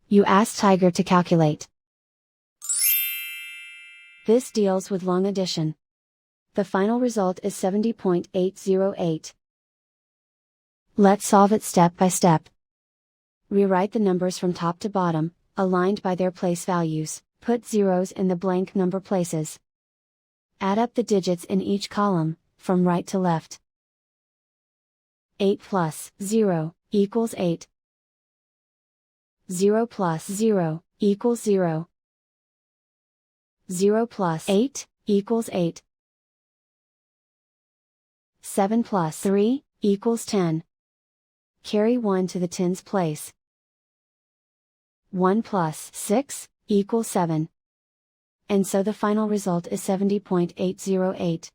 You ask Tiger to calculate. This deals with long addition. The final result is 70.808. Let's solve it step by step. Rewrite the numbers from top to bottom, aligned by their place values, put zeros in the blank number places. Add up the digits in each column, from right to left. 8 plus 0 equals 8. 0 plus 0 equals 0. 0 plus 8 equals 8. 7 plus 3 equals 10. Carry 1 to the tens place. 1 plus 6 equals 7. And so the final result is 70.808.